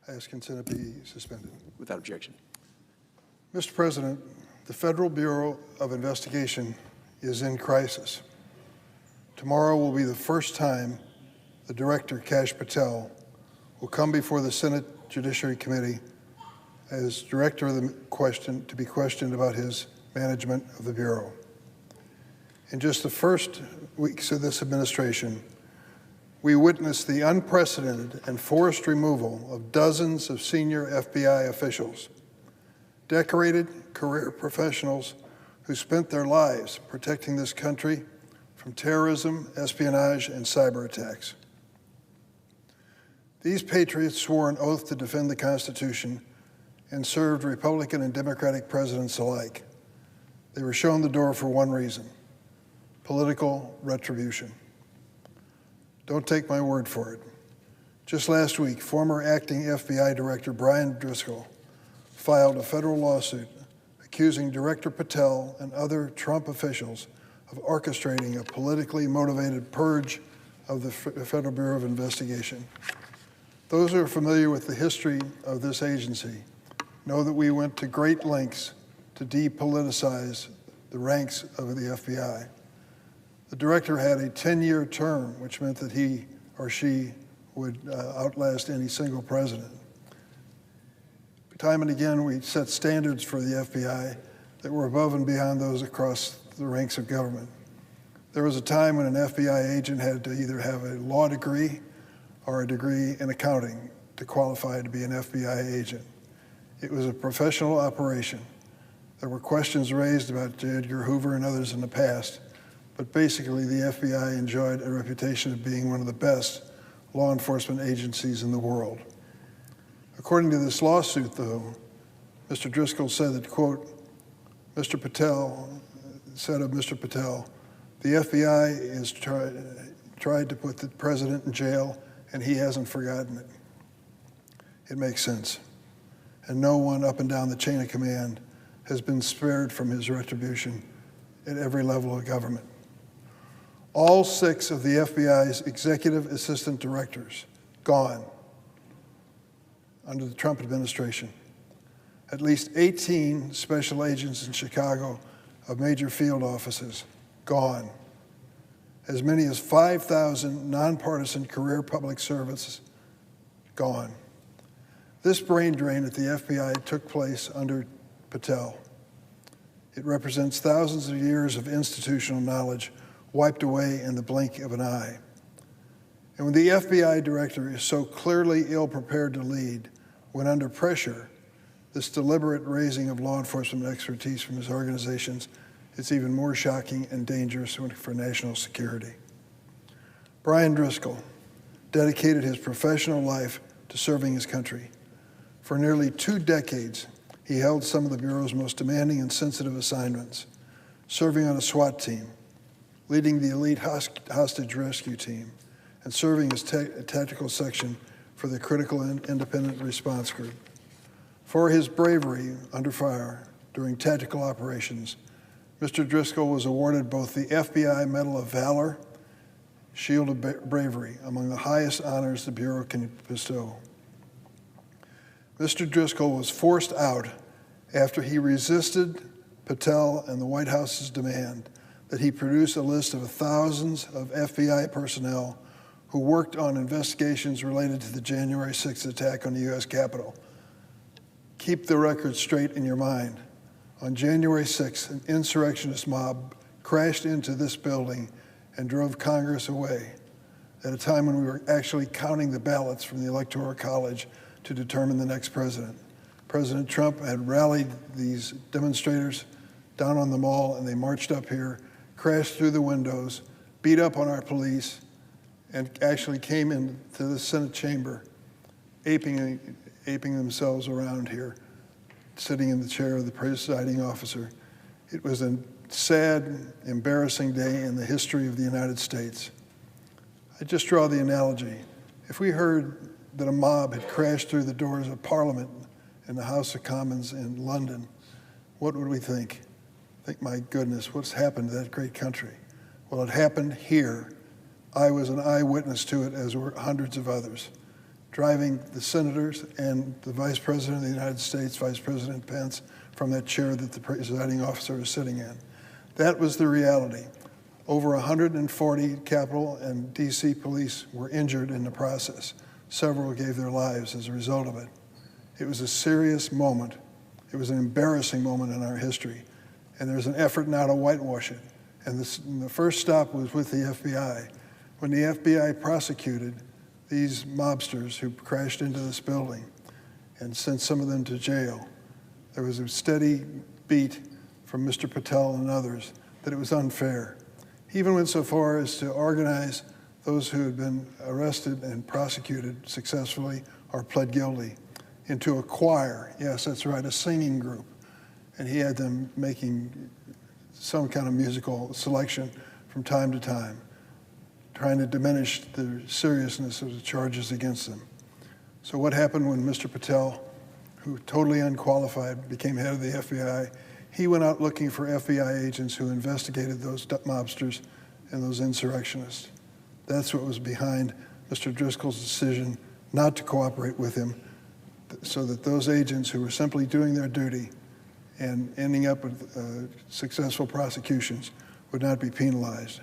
I ask consent to be suspended. Without objection. Mr. President, the Federal Bureau of Investigation is in crisis. Tomorrow will be the first time the Director, Kash Patel, will come before the Senate Judiciary Committee as Director of the to be questioned about his management of the Bureau. In just the first weeks of this administration, we witnessed the unprecedented and forced removal of dozens of senior FBI officials, decorated career professionals who spent their lives protecting this country from terrorism, espionage, and cyber attacks. These patriots swore an oath to defend the Constitution and served Republican and Democratic presidents alike. They were shown the door for one reason: political retribution. Don't take my word for it. Just last week, former acting FBI Director Brian Driscoll filed a federal lawsuit accusing Director Patel and other Trump officials of orchestrating a politically motivated purge of the Federal Bureau of Investigation. Those who are familiar with the history of this agency know that we went to great lengths to depoliticize the ranks of the FBI. The director had a 10-year term, which meant that he or she would outlast any single president. Time and again, we set standards for the FBI that were above and beyond those across the ranks of government. There was a time when an FBI agent had to either have a law degree or a degree in accounting to qualify to be an FBI agent. It was a professional operation. There were questions raised about J. Edgar Hoover and others in the past, but basically the FBI enjoyed a reputation of being one of the best law enforcement agencies in the world. According to this lawsuit, though, Mr. Driscoll said that, quote, Mr. Patel said of Mr. Patel, the FBI has tried to put the president in jail and he hasn't forgotten it. It makes sense. And no one up and down the chain of command has been spared from his retribution at every level of government. All 6 of the FBI's executive assistant directors gone under the Trump administration. At least 18 special agents in Chicago of major field offices gone. As many as 5,000 nonpartisan career public servants gone. This brain drain at the FBI took place under Patel. It represents thousands of years of institutional knowledge wiped away in the blink of an eye. And when the FBI director is so clearly ill-prepared to lead, when under pressure, this deliberate raising of law enforcement expertise from his organizations is even more shocking and dangerous for national security. Brian Driscoll dedicated his professional life to serving his country. For nearly 2 decades, he held some of the Bureau's most demanding and sensitive assignments, serving on a SWAT team, leading the elite hostage rescue team, and serving as tactical section for the critical independent response group. For his bravery under fire during tactical operations, Mr. Driscoll was awarded both the FBI Medal of Valor, Shield of Bravery, among the highest honors the Bureau can bestow. Mr. Driscoll was forced out after he resisted Patel and the White House's demand that he produce a list of thousands of FBI personnel who worked on investigations related to the January 6th attack on the U.S. Capitol. Keep the record straight in your mind. On January 6th, an insurrectionist mob crashed into this building and drove Congress away at a time when we were actually counting the ballots from the Electoral College to determine the next president. President Trump had rallied these demonstrators down on the mall, and they marched up here, crashed through the windows, beat up on our police, and actually came into the Senate chamber, aping themselves around here, sitting in the chair of the presiding officer. It was a sad, embarrassing day in the history of the United States. I just draw the analogy. If we heard that a mob had crashed through the doors of Parliament in the House of Commons in London, what would we think? Think, my goodness, what's happened to that great country? Well, it happened here. I was an eyewitness to it, as were hundreds of others. driving the senators and the Vice President of the United States, Vice President Pence, from that chair that the presiding officer was sitting in. That was the reality. Over 140 Capitol and DC police were injured in the process. Several gave their lives as a result of it. It was a serious moment. It was an embarrassing moment in our history. And there's an effort now to whitewash it. And the first stop was with the FBI. When the FBI prosecuted these mobsters who crashed into this building and sent some of them to jail, there was a steady beat from Mr. Patel and others that it was unfair. He even went so far as to organize those who had been arrested and prosecuted successfully or pled guilty into a choir. Yes, that's right, a singing group. And he had them making some kind of musical selection from time to time, trying to diminish the seriousness of the charges against them. So what happened when Mr. Patel, who totally unqualified, became head of the FBI? He went out looking for FBI agents who investigated those mobsters and those insurrectionists. That's what was behind Mr. Driscoll's decision not to cooperate with him, so that those agents who were simply doing their duty and ending up with successful prosecutions would not be penalized.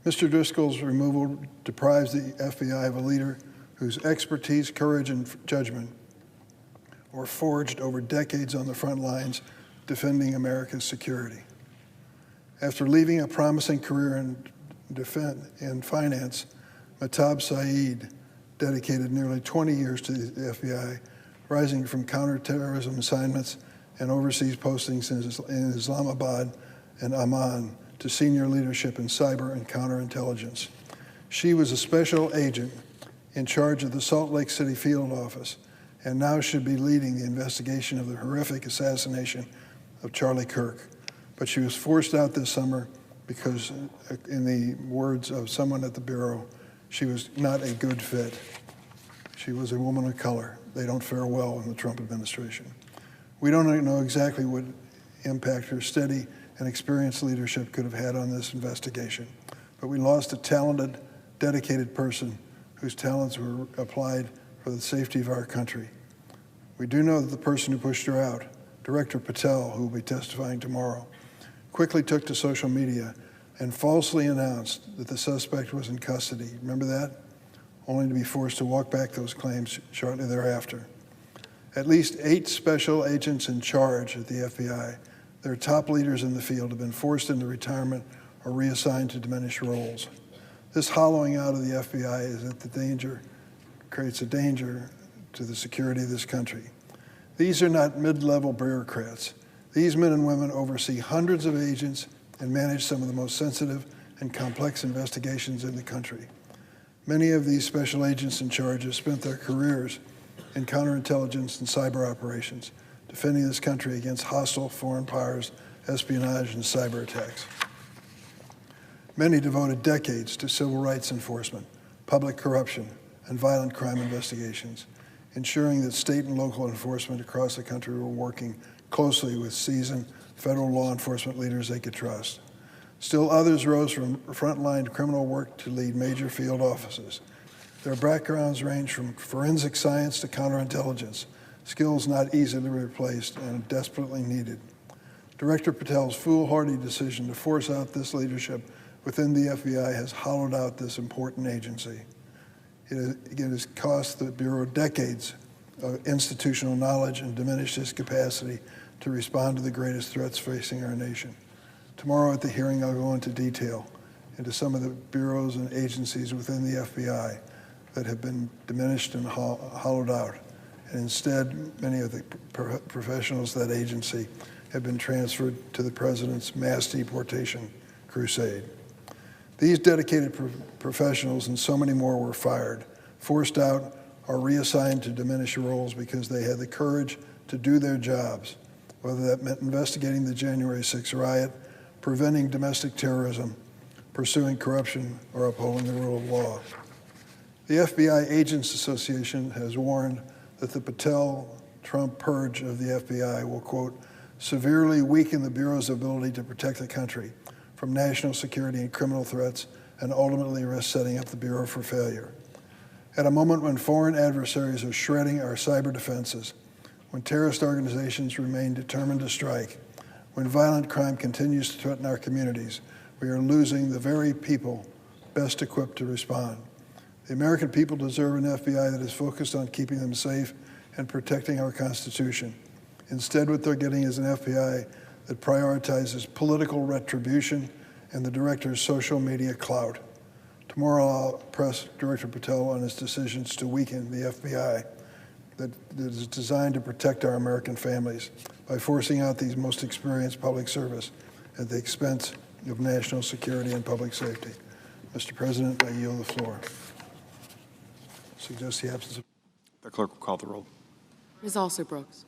Mr. Driscoll's removal deprives the FBI of a leader whose expertise, courage, and judgment were forged over decades on the front lines defending America's security. After leaving a promising career in finance, Mahtab Saeed dedicated nearly 20 years to the FBI, rising from counterterrorism assignments and overseas postings in Islamabad and Amman to senior leadership in cyber and counterintelligence. She was a special agent in charge of the Salt Lake City field office, and now should be leading the investigation of the horrific assassination of Charlie Kirk. But she was forced out this summer because, in the words of someone at the Bureau, she was not a good fit. She was a woman of color. They don't fare well in the Trump administration. We don't know exactly what impact her steady and experienced leadership could have had on this investigation, but we lost a talented, dedicated person whose talents were applied for the safety of our country. We do know that the person who pushed her out, Director Patel, who will be testifying tomorrow, quickly took to social media and falsely announced that the suspect was in custody. Remember that? Only to be forced to walk back those claims shortly thereafter. At least 8 special agents in charge at the FBI, their top leaders in the field, have been forced into retirement or reassigned to diminished roles. This hollowing out of the FBI creates a danger to the security of this country. These are not mid-level bureaucrats. These men and women oversee hundreds of agents and manage some of the most sensitive and complex investigations in the country. Many of these special agents in charge have spent their careers in counterintelligence and cyber operations, defending this country against hostile foreign powers, espionage, and cyber attacks. Many devoted decades to civil rights enforcement, public corruption, and violent crime investigations, ensuring that state and local enforcement across the country were working closely with seasoned federal law enforcement leaders they could trust. Still others rose from frontline criminal work to lead major field offices. Their backgrounds range from forensic science to counterintelligence, skills not easily replaced and desperately needed. Director Patel's foolhardy decision to force out this leadership within the FBI has hollowed out this important agency. It has cost the Bureau decades of institutional knowledge and diminished its capacity to respond to the greatest threats facing our nation. Tomorrow at the hearing, I'll go into detail into some of the bureaus and agencies within the FBI that have been diminished and hollowed out. And instead, many of the professionals of that agency have been transferred to the president's mass deportation crusade. These dedicated professionals and so many more were fired, forced out, or reassigned to diminished roles because they had the courage to do their jobs, whether that meant investigating the January 6th riot, preventing domestic terrorism, pursuing corruption, or upholding the rule of law. The FBI Agents Association has warned that the Patel-Trump purge of the FBI will, quote, severely weaken the Bureau's ability to protect the country from national security and criminal threats, and ultimately risk setting up the Bureau for failure. At a moment when foreign adversaries are shredding our cyber defenses, when terrorist organizations remain determined to strike, when violent crime continues to threaten our communities, we are losing the very people best equipped to respond. The American people deserve an FBI that is focused on keeping them safe and protecting our Constitution. Instead, what they're getting is an FBI that prioritizes political retribution and the director's social media clout. Tomorrow, I'll press Director Patel on his decisions to weaken the FBI that is designed to protect our American families by forcing out these most experienced public service at the expense of national security and public safety. Mr. President, I yield the floor. Suggest the absence of... The clerk will call the roll. Ms. Alsop-Brooks.